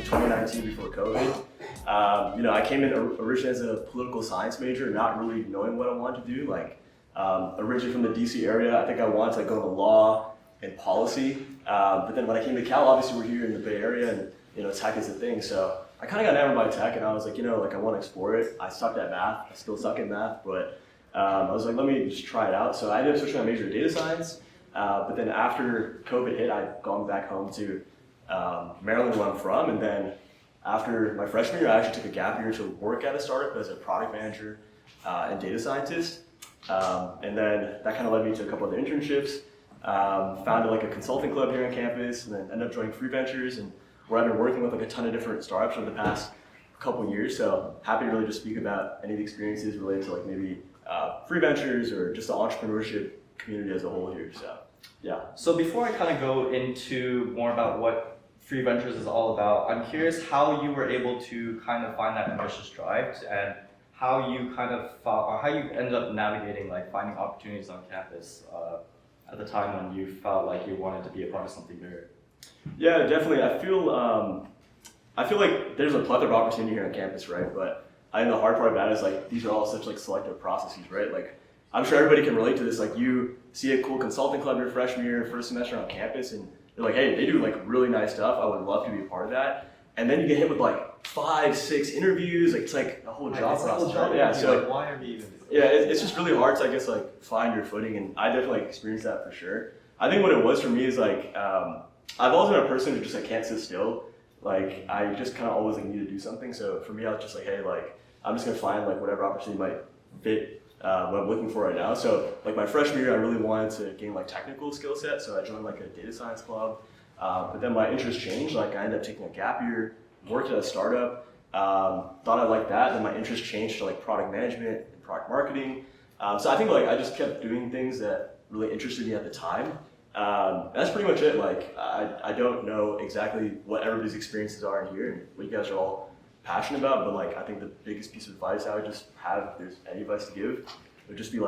2019 before COVID. I came in originally as a political science major, not really knowing what I wanted to do. Originally from the DC area, I think I wanted to go into law and policy. But then when I came to Cal, obviously we're here in the Bay Area, and tech is a thing. So I kind of got enamored by tech, and I was like, I want to explore it. I sucked at math. I still suck at math, but I was like, let me just try it out. So I ended up switching my major to data science. But then after COVID hit, I'd gone back home to Maryland, where I'm from, and then after my freshman year, I actually took a gap year to work at a startup as a product manager and data scientist. And then that kind of led me to a couple other internships. Founded a consulting club here on campus, and then ended up joining Free Ventures, and where I've been working with a ton of different startups over the past couple of years. So happy to really just speak about any of the experiences related to maybe Free Ventures or just the entrepreneurship community as a whole here. So yeah. So before I kind of go into more about what Free Ventures is all about, I'm curious how you were able to kind of find that ambitious drive and how you kind of how you ended up navigating finding opportunities on campus at the time when you felt like you wanted to be a part of something bigger. Yeah, definitely. I feel like there's a plethora of opportunity here on campus, right? But I think the hard part about it is these are all such selective processes, right? I'm sure everybody can relate to this. You see a cool consulting club your freshman year, first semester on campus, and you're like, hey, they do really nice stuff. I would love to be a part of that. And then you get hit with 5, 6 interviews. It's a whole job process. Yeah. So why are we even? Yeah, it's just really hard to, I guess, find your footing, and I definitely experienced that for sure. I think what it was for me is I've always been a person who just can't sit still. I just kind of always need to do something. So for me, I was just hey, I'm just gonna find whatever opportunity might fit what I'm looking for right now. So my freshman year, I really wanted to gain technical skill set. So I joined a data science club. But then my interest changed. I ended up taking a gap year, worked at a startup. Thought I liked that. Then my interest changed to product management and product marketing. So I think I just kept doing things that really interested me at the time. That's pretty much it. I don't know exactly what everybody's experiences are in here and what you guys are all passionate about, but I think the biggest piece of advice I would just have, if there's any advice to give, would just be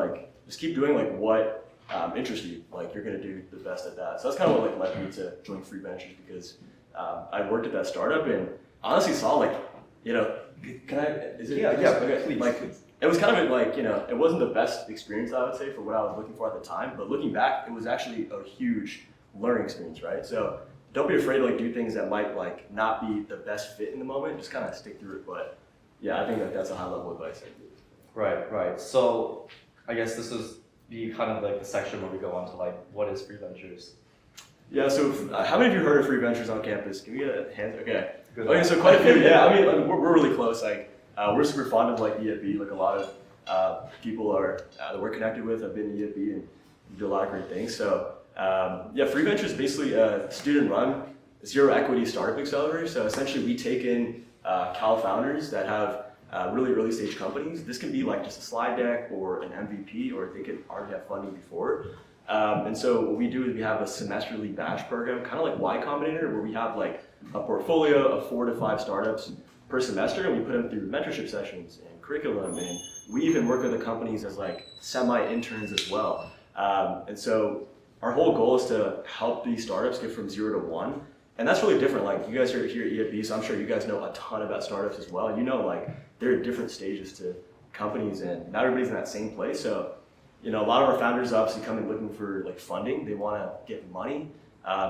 just keep doing what interests you. You're gonna do the best at that. So that's kind of what led me to join Free Ventures, because I worked at that startup and honestly saw can I? Is it? Yeah. Okay. Please. It was kind of it wasn't the best experience, I would say, for what I was looking for at the time. But looking back, it was actually a huge learning experience, right? So don't be afraid to do things that might not be the best fit in the moment. Just kind of stick through it. But yeah, I think that's a high level advice. Right. So I guess this is the kind of the section where we go on to what is Free Ventures. Yeah. So how many of you heard of Free Ventures on campus? Can we get a hand? Okay. Good. Okay. So quite a few. Yeah. I mean, we're really close. We're super fond of EFB. A lot of people that we're connected with have been in EFB and do a lot of great things. So Free Ventures is basically a student-run zero equity startup accelerator. So essentially, we take in Cal founders that have really early stage companies. This can be just a slide deck or an MVP, or they could already have funding before. And so what we do is we have a semesterly batch program, kind of like Y Combinator, where we have a portfolio of 4 to 5 startups per semester, and we put them through mentorship sessions and curriculum, and we even work with the companies as semi-interns as well. And so our whole goal is to help these startups get from 0 to 1, and that's really different. You guys are here at EFB, so I'm sure you guys know a ton about startups as well. There are different stages to companies, and not everybody's in that same place. So a lot of our founders obviously come in looking for funding. They want to get money.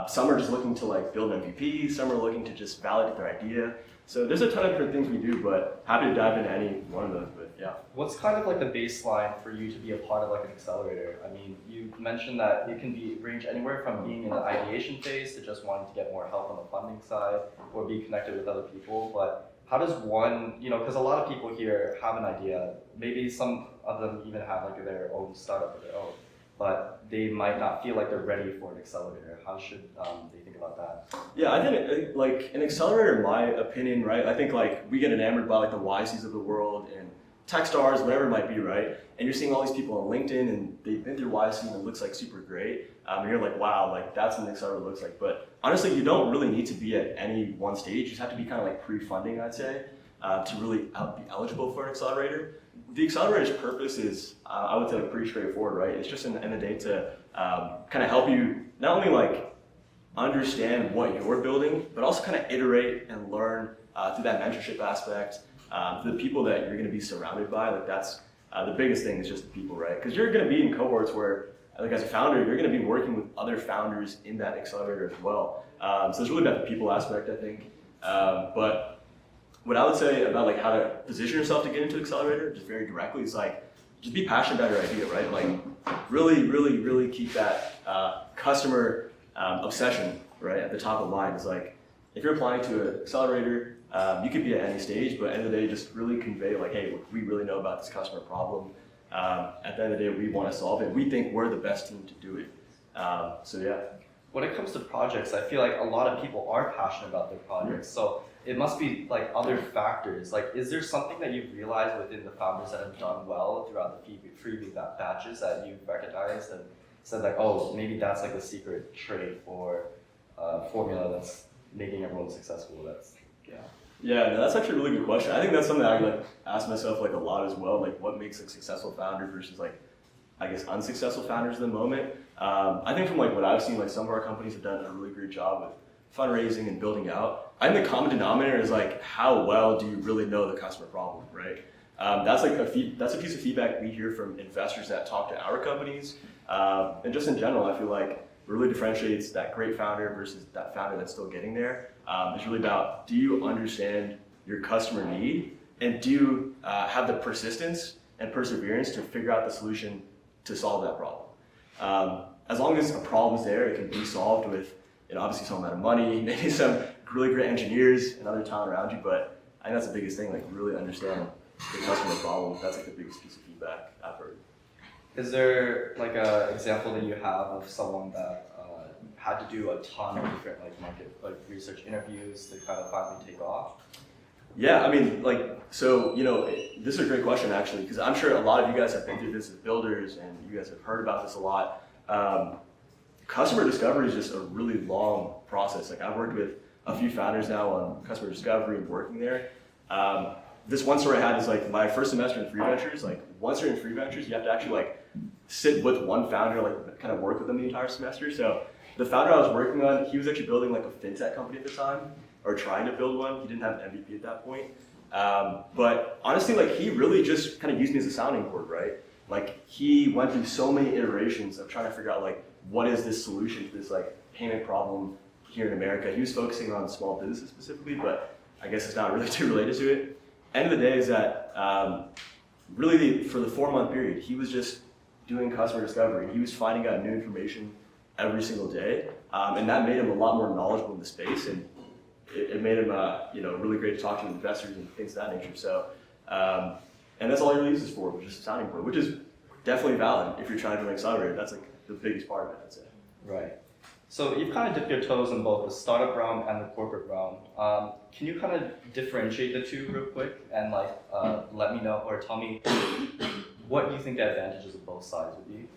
Some are just looking to build MVP. Some are looking to just validate their idea. So there's a ton of different things we do, but happy to dive into any one of those. But yeah. What's kind of the baseline for you to be a part of an accelerator? I mean, you mentioned that it can range anywhere from being in the ideation phase to just wanting to get more help on the funding side or be connected with other people. But how does one, because a lot of people here have an idea, maybe some of them even have their own startup of their own, but they might not feel they're ready for an accelerator. How should they think about that? Yeah, I think an accelerator, in my opinion, right? I think we get enamored by the YCs of the world and Techstars, whatever it might be, right? And you're seeing all these people on LinkedIn and they've been through YC and it looks super great. And you're wow, that's what an accelerator looks like. But honestly, you don't really need to be at any one stage. You just have to be kind of pre-funding, I'd say, to really be eligible for an accelerator. The accelerator's purpose is, I would say, pretty straightforward, right? It's just in the end of the day to kind of help you not only understand what you're building, but also kind of iterate and learn through that mentorship aspect. The people that you're going to be surrounded by, like that's the biggest thing is just the people, right? Because you're going to be in cohorts where, like as a founder, you're going to be working with other founders in that accelerator as well. So it's really about the people aspect, I think. But what I would say about like how to position yourself to get into accelerator, just very directly, is like just be passionate about your idea, right? Like really keep that customer obsession, right, at the top of mind. Is like if you're applying to an accelerator, you could be at any stage, but at the end of the day, just really convey like, hey, we really know about this customer problem. At the end of the day, we want to solve it. We think we're the best team to do it. So yeah. When it comes to projects, I feel like a lot of people are passionate about their projects. So it must be like other factors. Like, is there something that you've realized within the founders that have done well throughout the freebie batches that you've recognized and said like, oh, maybe that's like the secret trait or formula that's making everyone successful? Yeah, no, that's actually a really good question. I think that's something I like ask myself like a lot as well. Like, what makes a successful founder versus like, I guess, unsuccessful founders in the moment. I think from like what I've seen, like some of our companies have done a really great job with fundraising and building out. I think the common denominator is like, how well do you really know the customer problem, right? That's like that's a piece of feedback we hear from investors that talk to our companies, and just in general, I feel like what really differentiates that great founder versus that founder that's still getting there. It's really about, do you understand your customer need, and do you have the persistence and perseverance to figure out the solution to solve that problem. As long as a problem's there, it can be solved with, obviously some amount of money, maybe some really great engineers and other talent around you, but I think that's the biggest thing, like really understand the customer problem. That's like the biggest piece of feedback I've heard. Is there like an example that you have of someone that had to do a ton of different like market research interviews to kind of finally take off? Yeah, I mean, like, so, this is a great question actually, because I'm sure a lot of you guys have been through this as builders and you guys have heard about this a lot. Customer discovery is just a really long process. Like, I've worked with a few founders now on customer discovery and working there. This one story I had is like my first semester in free ventures. Like, once you're in free ventures, you have to actually like sit with one founder, like kind of work with them the entire semester. So the founder I was working on, he was actually building like a fintech company at the time, or trying to build one. He didn't have an MVP at that point. But honestly, like he really just kind of used me as a sounding board, right? Like he went through so many iterations of trying to figure out like, what is this solution to this like payment problem here in America? He was focusing on small businesses specifically, but I guess it's not really too related to it. End of the day is that really for the 4-month period, he was just doing customer discovery. He was finding out new information every single day, and that made him a lot more knowledgeable in the space, and it made him really great to talk to investors and things of that nature. So, and that's all he really uses for, which is a sounding board, which is definitely valid if you're trying to do an accelerator. That's like the biggest part of it, I'd say. Right. So you've kind of dipped your toes in both the startup realm and the corporate realm. Can you kind of differentiate the two real quick and like let me know or tell me what you think the advantages of both sides would be?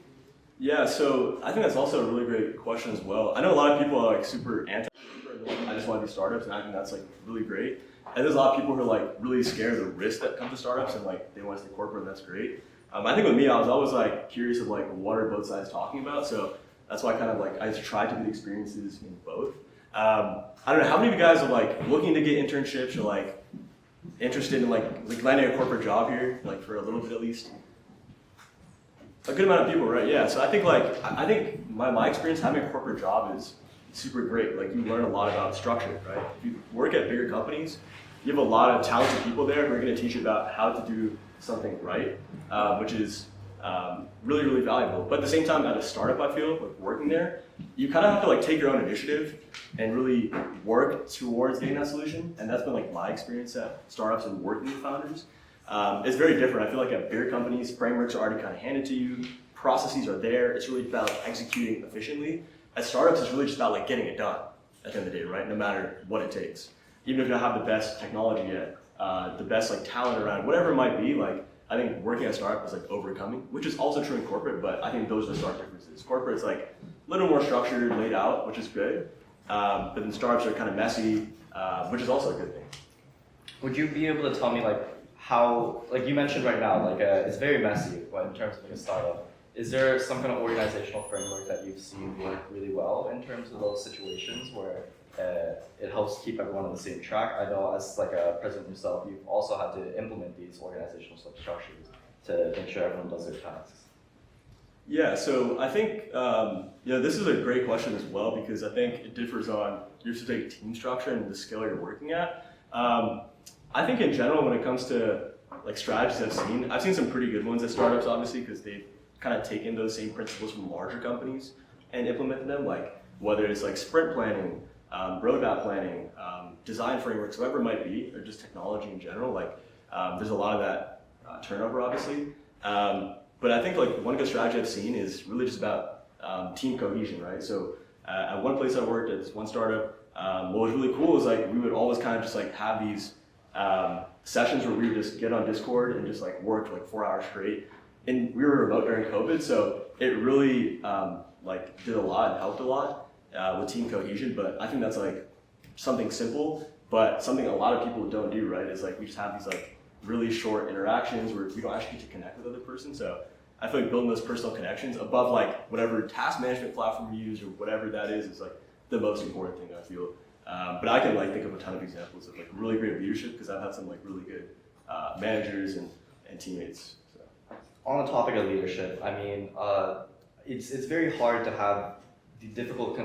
Yeah, so I think that's also a really great question as well. I know a lot of people are like super anti-corporate, I just want to do startups, and I think that's like really great. And there's a lot of people who are like really scared of the risk that comes to startups, and like they want to stay corporate, and that's great. I think with me, I was always like curious of like what are both sides talking about. So that's why I kind of like I tried to get experiences in both. I don't know how many of you guys are like looking to get internships or like interested in like landing a corporate job here, like for a little bit at least. A good amount of people, right? Yeah. So I think my experience having a corporate job is super great. Like you learn a lot about structure, right? If you work at bigger companies, you have a lot of talented people there who are going to teach you about how to do something right, which is really valuable. But at the same time, at a startup, I feel like working there, you kind of have to like take your own initiative and really work towards getting that solution. And that's been like my experience at startups and working with founders. It's very different. I feel like at bigger companies, frameworks are already kind of handed to you, processes are there. It's really about like, executing efficiently. At startups, it's really just about like getting it done at the end of the day, right? No matter what it takes. Even if you don't have the best technology yet, the best like talent around, whatever it might be, like I think working at a startup is like overcoming, which is also true in corporate, but I think those are the stark differences. Corporate's like a little more structured, laid out, which is good. But then startups are kind of messy, which is also a good thing. Would you be able to tell me like how, like you mentioned right now, like it's very messy in terms of like a startup. Is there some kind of organizational framework that you've seen work really well in terms of those situations where it helps keep everyone on the same track? I know as like a president yourself, you've also had to implement these organizational structures to make sure everyone does their tasks. Yeah, so I think this is a great question as well, because I think it differs on your specific team structure and the scale you're working at. I think in general, when it comes to like strategies I've seen some pretty good ones at startups, obviously, because they've kind of taken those same principles from larger companies and implemented them, like whether it's like sprint planning, roadmap planning, design frameworks, whatever it might be, or just technology in general. Like there's a lot of that turnover, obviously. But I think like one good strategy I've seen is really just about team cohesion, right? So at one place I worked, at this one startup, what was really cool is like we would always kind of just like have these sessions where we would just get on Discord and just like work for like 4 hours straight. And we were remote during COVID, so it really like did a lot and helped a lot with team cohesion. But I think that's like something simple, but something a lot of people don't do, right? Is like we just have these like really short interactions where we don't actually get to connect with the other person. So I feel like building those personal connections above like whatever task management platform you use or whatever that is like the most important thing, I feel. But I can like think of a ton of examples of like really great leadership, because I've had some like really good managers and teammates. So. On the topic of leadership, I mean, it's very hard to have the difficult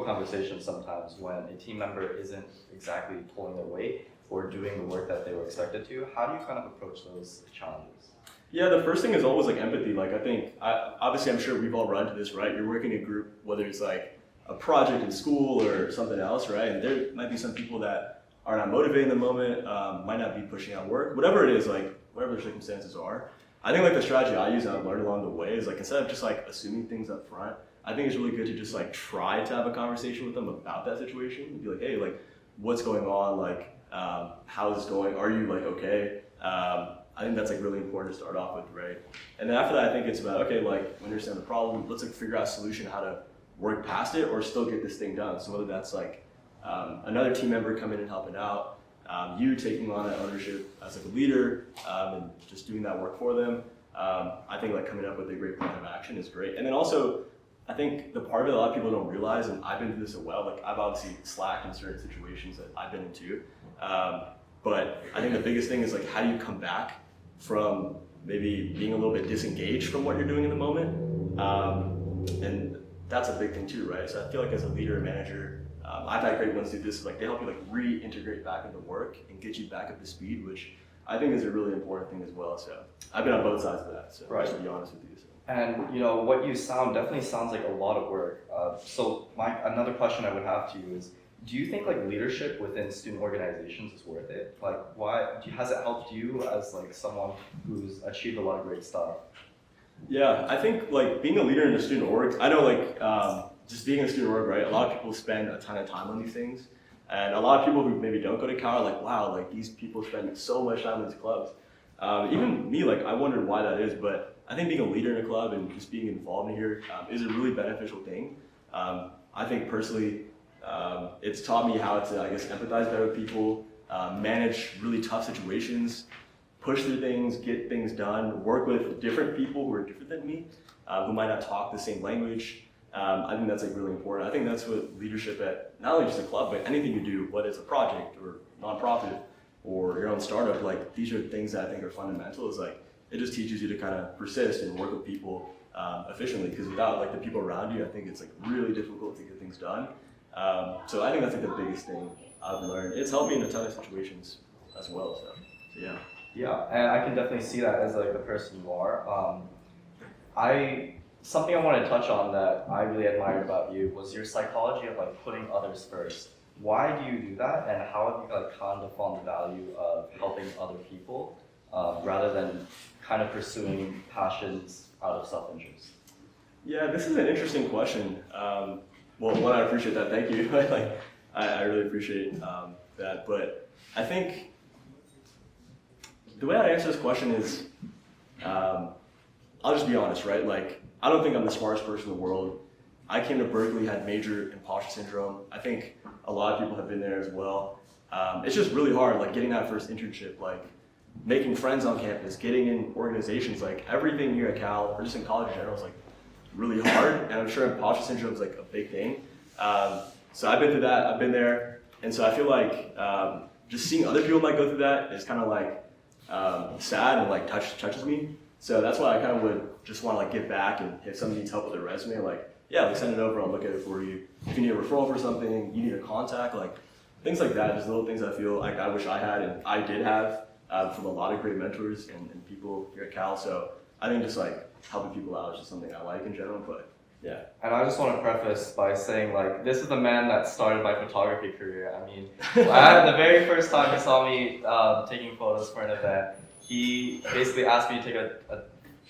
conversations sometimes when a team member isn't exactly pulling their weight or doing the work that they were expected to. How do you kind of approach those challenges? Yeah, the first thing is always like empathy. Like I think, obviously I'm sure we've all run into this, right? You're working in a group, whether it's like a project in school or something else, right? And there might be some people that are not motivated in the moment, might not be pushing out work, whatever it is, like whatever the circumstances are. I think like the strategy I use and I've learned along the way is like instead of just like assuming things up front, I think it's really good to just like try to have a conversation with them about that situation and be like, hey, like what's going on? Like how's this going? Are you like okay? I think that's like really important to start off with, right? And then after that, I think it's about, okay, like we understand the problem, let's like figure out a solution how to work past it or still get this thing done. So whether that's like another team member coming and helping out, you taking on that ownership as like a leader and just doing that work for them, I think like coming up with a great plan of action is great. And then also, I think the part of it a lot of people don't realize, and I've been through this as well, like I've obviously slacked in certain situations that I've been into, but I think the biggest thing is like how do you come back from maybe being a little bit disengaged from what you're doing in the moment, and that's a big thing too, right? So I feel like as a leader and manager, I've had great ones do this, like they help you like reintegrate back into work and get you back up to speed, which I think is a really important thing as well. So I've been on both sides of that, so right. Just to be honest with you. So. And you know what you definitely sounds like a lot of work. So another question I would have to you is, do you think like leadership within student organizations is worth it? Like has it helped you as like someone who's achieved a lot of great stuff? Yeah, I think like being a leader in a student org, I know like just being in a student org, right? A lot of people spend a ton of time on these things. And a lot of people who maybe don't go to Cal are like, wow, like these people spend so much time in these clubs. Even me, like I wondered why that is, but I think being a leader in a club and just being involved in here is a really beneficial thing. I think personally, it's taught me how to, I guess, empathize better with people, manage really tough situations, push through things, get things done, work with different people who are different than me, who might not talk the same language. I think that's like really important. I think that's what leadership at not only just a club, but anything you do, whether it's a project or nonprofit or your own startup, like these are things that I think are fundamental. Is like it just teaches you to kind of persist and work with people efficiently, because without like the people around you, I think it's like really difficult to get things done. So I think that's like the biggest thing I've learned. It's helped me in a ton of situations as well. So yeah. Yeah, and I can definitely see that as like the person you are. Something I want to touch on that I really admired about you was your psychology of like putting others first. Why do you do that, and how have you like kind of found the value of helping other people rather than kind of pursuing passions out of self-interest? Yeah, this is an interesting question. Well, one, I appreciate that. Thank you. Like, I really appreciate that. But I think the way I answer this question is, I'll just be honest, right? Like, I don't think I'm the smartest person in the world. I came to Berkeley, had major imposter syndrome. I think a lot of people have been there as well. It's just really hard, like getting that first internship. Like, making friends on campus, getting in organizations, like everything here at Cal, or just in college in general, is like really hard, and I'm sure imposter syndrome is like a big thing. So I've been through that, I've been there, and so I feel like just seeing other people might go through that is kind of like sad and like touches me. So that's why I kind of would just want to like give back, and if somebody needs help with their resume, like yeah, like send it over, I'll look at it for you. If you need a referral for something, you need a contact, like things like that, just little things I feel like I wish I had and I did have from a lot of great mentors and people here at Cal. So I think just like helping people out is just something I like in general, but yeah. And I just want to preface by saying, like, this is the man that started my photography career. I mean, the very first time he saw me taking photos for an event, he basically asked me to take a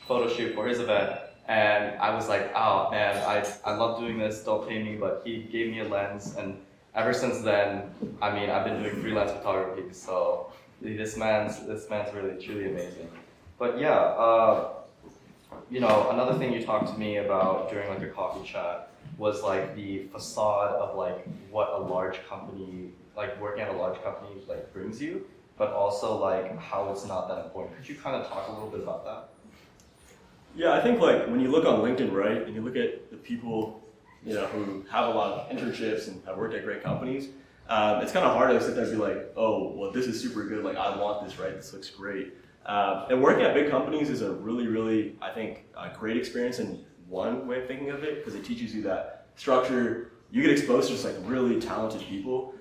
photo shoot for his event. And I was like, oh man, I love doing this, don't pay me, but he gave me a lens, and ever since then, I mean, I've been doing freelance photography, so this man's really, truly amazing. But yeah, you know, another thing you talked to me about during like a coffee chat was like the facade of like what a large company, like working at a large company like brings you, but also like how it's not that important. Could you kind of talk a little bit about that? Yeah, I think like when you look on LinkedIn, right, and you look at the people, you know, who have a lot of internships and have worked at great companies, it's kind of hard to sit there and be like, oh, well, this is super good. Like, I want this, right? This looks great. And working at big companies is a really, really, I think, a great experience in one way of thinking of it, because it teaches you that structure. You get exposed to just like really talented people,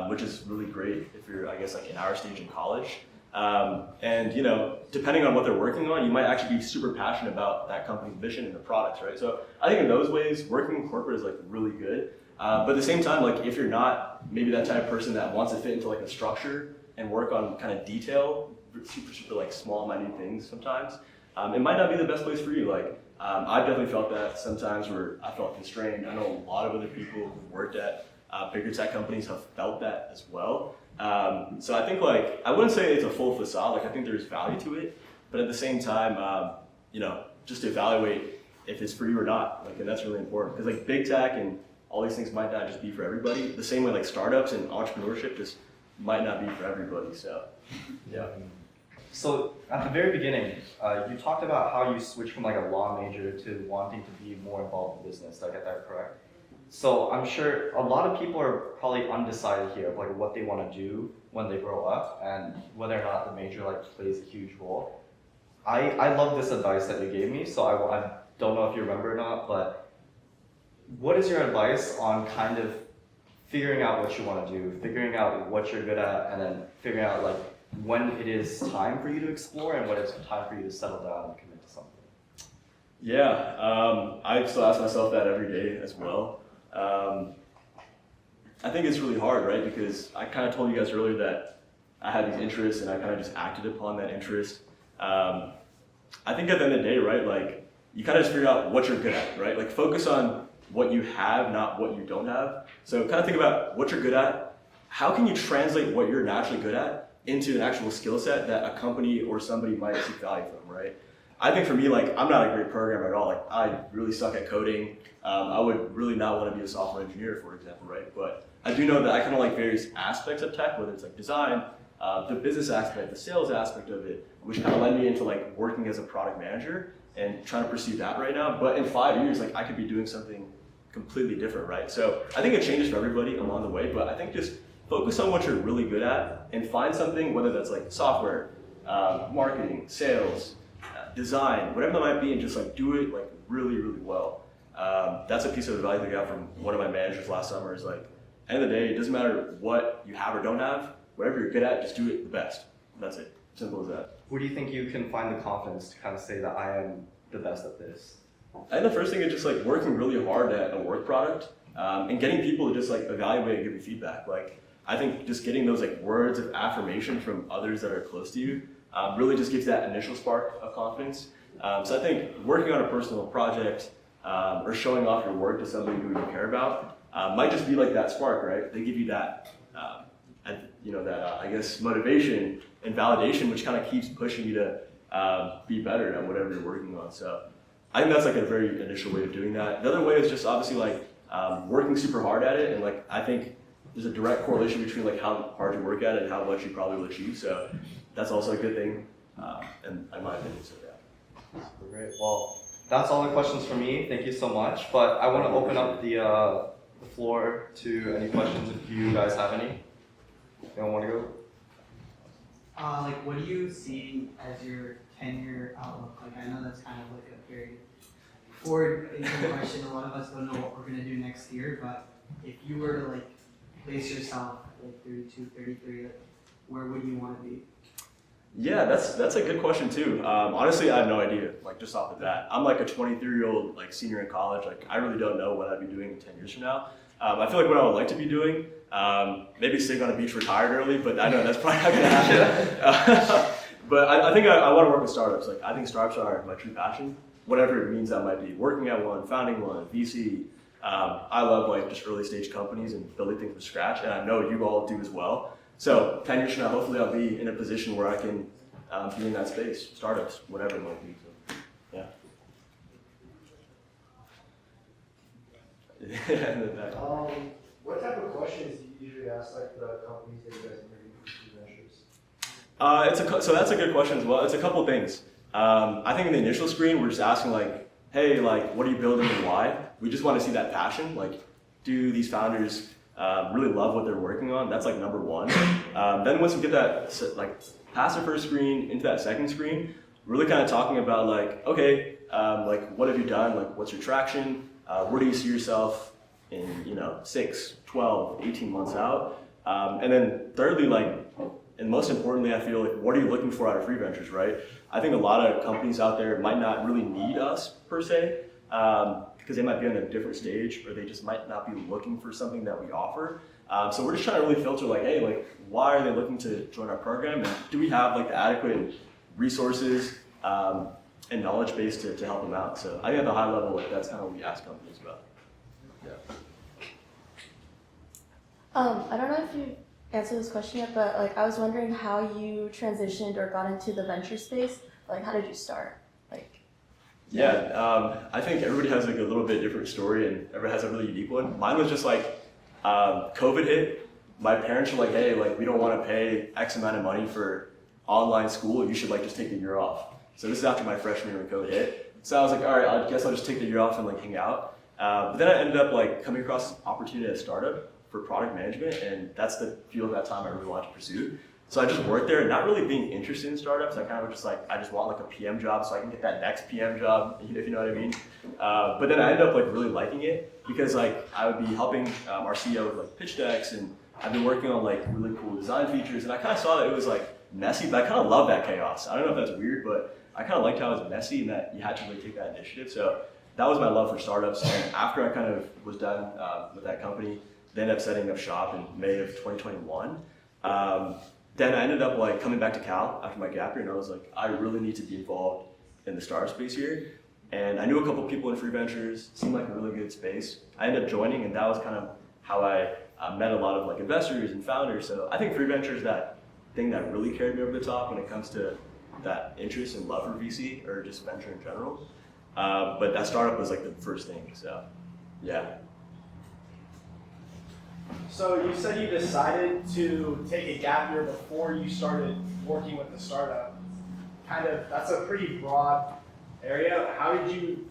which is really great if you're, I guess, like in our stage in college. And you know, depending on what they're working on, you might actually be super passionate about that company's mission and the products, right? So I think in those ways, working in corporate is like really good. But at the same time, like if you're not maybe that type of person that wants to fit into like a structure and work on kind of detail, super like small, minute things sometimes, it might not be the best place for you. Like I've definitely felt that sometimes where I felt constrained. I know a lot of other people who worked at bigger tech companies have felt that as well. So I think like, I wouldn't say it's a full facade, like I think there's value to it, but at the same time, you know, just to evaluate if it's for you or not, like, and that's really important, because like big tech and all these things might not just be for everybody, the same way like startups and entrepreneurship just might not be for everybody, so yeah. So at the very beginning, you talked about how you switched from like a law major to wanting to be more involved in business. Did I get that correct? So I'm sure a lot of people are probably undecided here of like what they want to do when they grow up and whether or not the major like plays a huge role. I love this advice that you gave me, so I don't know if you remember or not, but what is your advice on kind of figuring out what you want to do, figuring out what you're good at, and then figuring out like when it is time for you to explore and when it's time for you to settle down and commit to something? Yeah, I still ask myself that every day as well. I think it's really hard, right? Because I kind of told you guys earlier that I had these interests and I kind of just acted upon that interest. I think at the end of the day, right, like you kind of just figure out what you're good at, right? Like focus on what you have, not what you don't have. So kind of think about what you're good at. How can you translate what you're naturally good at into an actual skill set that a company or somebody might seek value from, right? I think for me, like, I'm not a great programmer at all. Like, I really suck at coding. I would really not want to be a software engineer, for example, right? But I do know that I kind of like various aspects of tech, whether it's like design, the business aspect, the sales aspect of it, which kind of led me into like working as a product manager and trying to pursue that right now. But in 5 years, like, I could be doing something completely different, right? So I think it changes for everybody along the way, but I think just focus on what you're really good at and find something, whether that's like software, marketing, sales, design, whatever that might be, and just like do it like really, really well. That's a piece of advice I got from one of my managers last summer is like, end of the day, it doesn't matter what you have or don't have, whatever you're good at, just do it the best. That's it, simple as that. Where do you think you can find the confidence to kind of say that I am the best at this? I think the first thing is just like working really hard at a work product and getting people to just like evaluate and give you feedback. Like, I think just getting those like words of affirmation from others that are close to you really just gives that initial spark of confidence. So I think working on a personal project or showing off your work to somebody who you care about might just be like that spark, right? They give you that, I guess, motivation and validation, which kind of keeps pushing you to be better at whatever you're working on. So I think that's like a very initial way of doing that. The other way is just obviously like working super hard at it, and like I think there's a direct correlation between like how hard you work at it and how much you probably will achieve. So that's also a good thing, in my opinion. So yeah. Great. Well, that's all the questions for me. Thank you so much. But I want to open up the floor to any questions if you guys have any. Anyone want to go? Like, what do you see as your 10-year outlook? Like, I know that's kind of like a very forward-thinking question. A lot of us don't know what we're going to do next year, but if you were to, like, place yourself at, like, 32, 33, like, where would you want to be? Yeah, that's a good question too. Honestly, I have no idea. Like just off of that, I'm like a 23-year-old like senior in college. Like I really don't know what I'd be doing 10 years from now. I feel like what I would like to be doing, maybe sitting on a beach retired early, but I know that's probably not gonna happen. But I think I want to work with startups. Like I think startups are my true passion, whatever it means that might be. Working at one, founding one, VC. I love like just early stage companies and building things from scratch, and I know you all do as well. So 10 years from now, hopefully I'll be in a position where I can be in that space, startups, whatever it might be. So, yeah. What type of questions do you usually ask like the companies that you guys interview for ventures? So that's a good question as well. It's a couple things. I think in the initial screen, we're just asking like, hey, like, what are you building and why? We just want to see that passion. Like, do these founders really love what they're working on? That's like number one. Then once we get that, like, past the first screen into that second screen, we're really kind of talking about like, okay, like, what have you done? Like, what's your traction? Where do you see yourself in, 6, 12, 18 months out? And then thirdly, like, and most importantly, I feel like, what are you looking for out of free ventures, right? I think a lot of companies out there might not really need us per se, because they might be on a different stage, or they just might not be looking for something that we offer. So we're just trying to really filter like, hey, like, why are they looking to join our program? And do we have like the adequate resources and knowledge base to help them out? So I think at the high level, like, that's kind of what we ask companies about. Yeah. I don't know if you answered this question yet, but like I was wondering how you transitioned or got into the venture space. Like, how did you start? I think everybody has like a little bit different story, and everybody has a really unique one. Mine was just like COVID hit. My parents were like, hey, like, we don't want to pay X amount of money for online school. You should like just take the year off. So this is after my freshman year when COVID hit. So I was like, all right, I guess I'll just take the year off and like hang out. But then I ended up like coming across this opportunity at a startup for product management, and that's the field at that time I really wanted to pursue. So I just worked there, not really being interested in startups. I kind of was just like, I just want like a PM job so I can get that next PM job, if you know what I mean. But then I ended up like really liking it because like I would be helping our CEO with like pitch decks, and I've been working on like really cool design features, and I kind of saw that it was like messy, but I kind of love that chaos. I don't know if that's weird, but I kind of liked how it was messy and that you had to really take that initiative. So that was my love for startups. And after I kind of was done with that company, they ended up setting up shop in May of 2021. Then I ended up like coming back to Cal after my gap year, and I was like, I really need to be involved in the startup space here. And I knew a couple people in free ventures, seemed like a really good space. I ended up joining, and that was kind of how I met a lot of like investors and founders. So I think free ventures is that thing that really carried me over the top when it comes to that interest and love for VC or just venture in general. But that startup was like the first thing, so yeah. So you said you decided to take a gap year before you started working with the startup. Kind of, that's a pretty broad area. How did you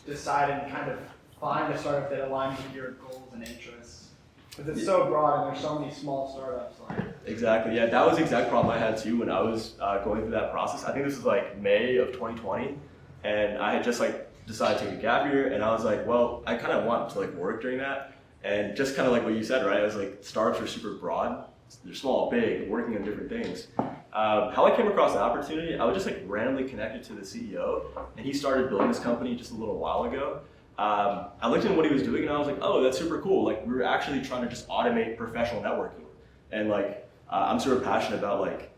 decide and kind of find a startup that aligns with your goals and interests? Because it's so broad and there's so many small startups. Exactly, yeah, that was the exact problem I had too when I was going through that process. I think this was like May of 2020, and I had just like decided to take a gap year, and I was like, well, I kind of want to like work during that. And just kind of like what you said, right? I was like, startups are super broad. They're small, big, working on different things. How I came across the opportunity, I was just like randomly connected to the CEO, and he started building this company just a little while ago. I looked at what he was doing, and I was like, oh, that's super cool. Like, we were actually trying to just automate professional networking. And like, I'm super passionate about like,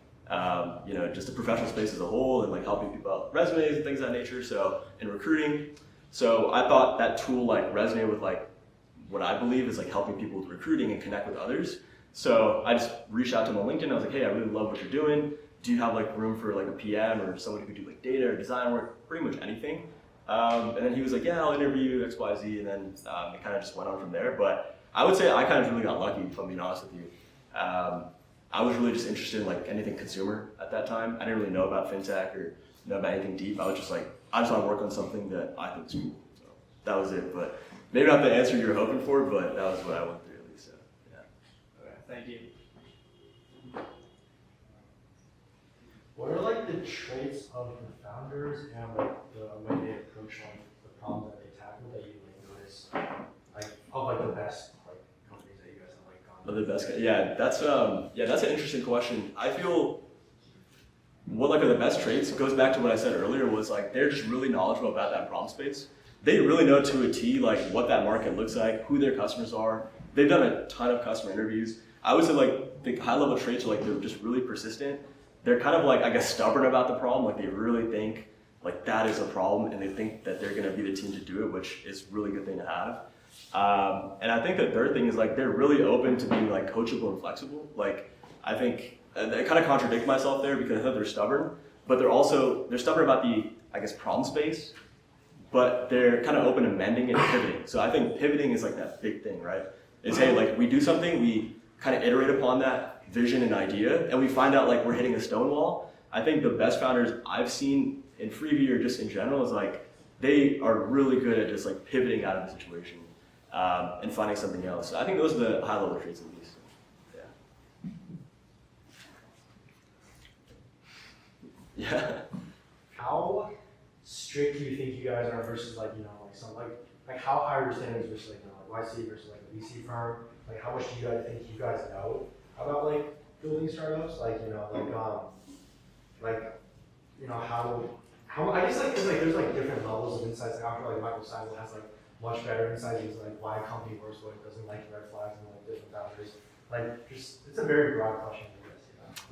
just the professional space as a whole, and like helping people out with resumes and things of that nature. So, in recruiting. So I thought that tool like resonated with like, what I believe is like helping people with recruiting and connect with others. So I just reached out to him on LinkedIn. I was like, hey, I really love what you're doing. Do you have like room for like a PM or someone who could do like data or design work, pretty much anything? And then he was like, yeah, I'll interview you, X, Y, Z. And then it kind of just went on from there. But I would say I kind of really got lucky, if I'm being honest with you. I was really just interested in like anything consumer at that time. I didn't really know about fintech or know about anything deep. I was just like, I just want to work on something that I think is cool. So that was it. But maybe not the answer you were hoping for, but that was what I went through at least. So yeah. Okay, thank you. What are like the traits of the founders and like the way they approach like the problems that they tackle that you like notice like of like the best like companies that you guys have like gone? Oh, the best guy. Yeah, that's an interesting question. I feel what like are the best traits goes back to what I said earlier was like they're just really knowledgeable about that problem space. They really know to a T like what that market looks like, who their customers are. They've done a ton of customer interviews. I would say like the high level traits are like they're just really persistent. They're kind of like I guess stubborn about the problem. Like they really think like that is a problem and they think that they're gonna be the team to do it, which is a really good thing to have. And I think the third thing is like they're really open to being like coachable and flexible. Like I think I kind of contradict myself there because I thought they're stubborn, but they're stubborn about the I guess problem space, but they're kind of open to mending and pivoting. So I think pivoting is like that big thing, right? Is hey like we do something, we kind of iterate upon that vision and idea, and we find out like we're hitting a stone wall. I think the best founders I've seen in Freeview or just in general is like they are really good at just like pivoting out of the situation and finding something else. So I think those are the high level traits at least. Yeah. How strict do you think you guys are versus like like some like how high are your standards versus like like YC versus like a VC firm? Like how much do you guys think you guys know about like building startups? Like how I guess like there's like different levels of insights. Like I feel like Michael Seidel has like much better insights into like why a company works, what it doesn't, like red flags and like different founders. Like just it's a very broad question.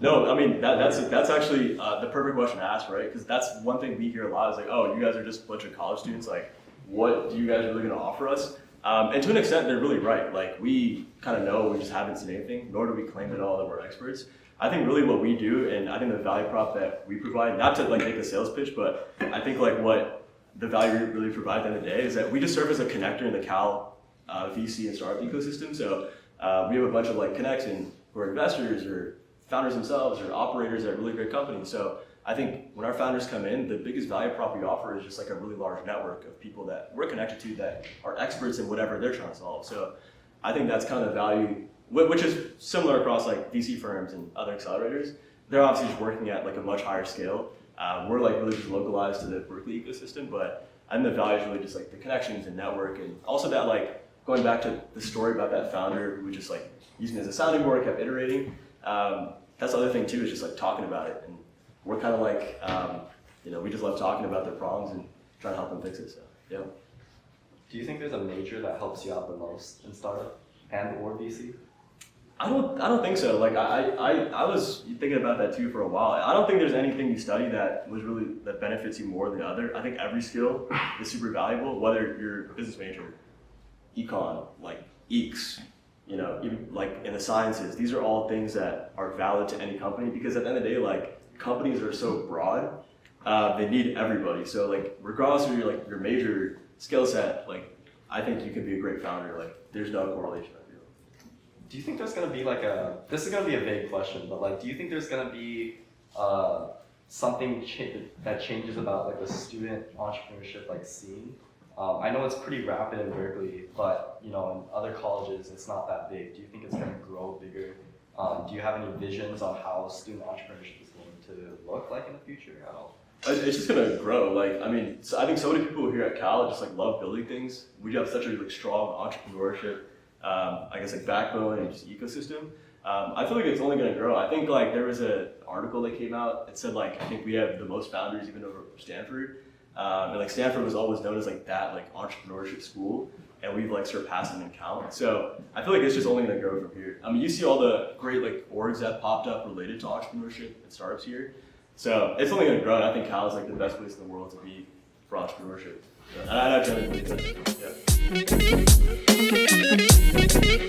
No, I mean that's actually the perfect question to ask, right? Because that's one thing we hear a lot is like, oh, you guys are just a bunch of college students. Like, what do you guys really going to offer us? And to an extent, they're really right. Like, we kind of know, we just haven't seen anything, nor do we claim at all that we're experts. I think really what we do, and I think the value prop that we provide, not to like make a sales pitch, but I think like what the value we really provide at the end of the day is that we just serve as a connector in the Cal VC and startup ecosystem. So we have a bunch of like connections who are investors or founders themselves or operators at really great companies. So I think when our founders come in, the biggest value prop we offer is just like a really large network of people that we're connected to that are experts in whatever they're trying to solve. So I think that's kind of the value, which is similar across like VC firms and other accelerators. They're obviously just working at like a much higher scale. We're like really just localized to the Berkeley ecosystem, but I think the value is really just like the connections and network, and also that like going back to the story about that founder who was just like using it as a sounding board, kept iterating. That's the other thing too, is just like talking about it. And we're kind of like, we just love talking about their problems and trying to help them fix it. So, yeah. Do you think there's a major that helps you out the most in startup and or VC? I don't think so. Like I was thinking about that too for a while. I don't think there's anything you study that benefits you more than the other. I think every skill is super valuable, whether you're a business major, econ, like EECS, even like in the sciences. These are all things that are valid to any company, because at the end of the day, like companies are so broad, they need everybody. So like regardless of your major skill set, like I think you can be a great founder. Like there's no correlation. Do you think there's going to be like this is going to be a vague question, but like, do you think there's going to be something that changes about like the student entrepreneurship like scene? I know it's pretty rapid in Berkeley, but in other colleges it's not that big. Do you think it's going to grow bigger? Do you have any visions on how student entrepreneurship is going to look like in the future at all? It's just gonna grow. Like I think so many people here at Cal just like love building things. We have such a like strong entrepreneurship, I guess like backbone and just ecosystem. I feel like it's only gonna grow. I think like there was an article that came out. It said like I think we have the most founders even over Stanford. And like Stanford was always known as like that like entrepreneurship school, and we've like surpassed them in count. So I feel like it's just only gonna grow from here. I mean, you see all the great like orgs that popped up related to entrepreneurship and startups here. So it's only gonna grow, and I think Cal is like the best place in the world to be for entrepreneurship. So, and I generally believe that. Yeah.